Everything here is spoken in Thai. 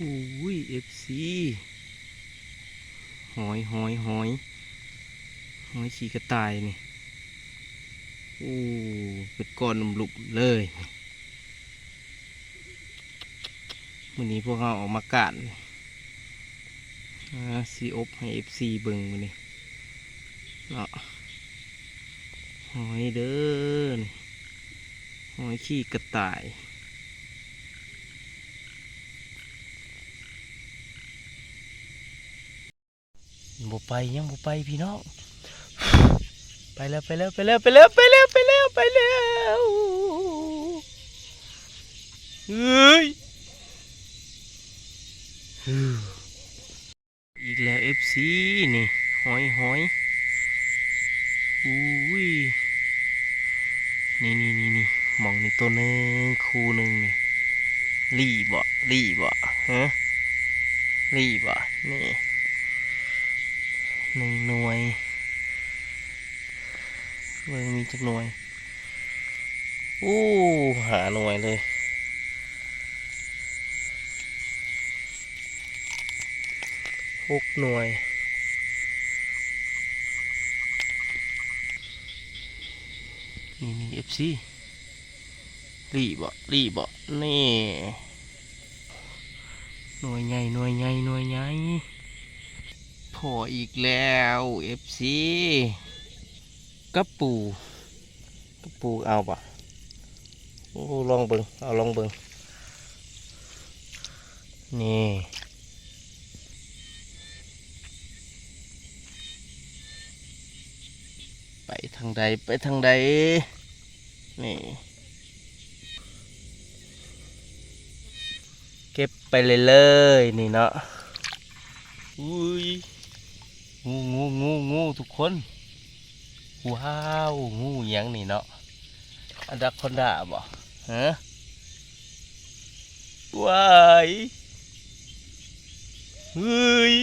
อุ้ยFC หอยขี้กระต่ายนี่โอ้เป็นก้อนหลุมๆเลยวันนี้พวกเราออกมากาดซีอบให้ FC เบิ่งมานี่เนาะหอยเด้อหอยขี้กระต่ายบ่ไปยังบ่ไปพี่น้องไปแล้วเฮ้ยอีกแล้ว FC นี่หอยอุ้ยนี่มองนี่ตัวหนึ่งคู่หนึ่งนี่รีบ่ฮะรีบ่นี่1 หน่วยเบิ่งมีจักหน่วยอู้5 หน่วยเลย6 หน่วยนี่ FC รีบ่นี่หน่วยใหญ่พออีกแล้ว FC กระปูเอาป่ะโอ้ลองเบิ่งนี่ไปทางใดนี่เก็บไปเลยนี่เนาะอุ้ยงูทุกคนว้าวงูยังนี่เนาะอนาคอนดาบ่ฮะว้ายเฮ้ย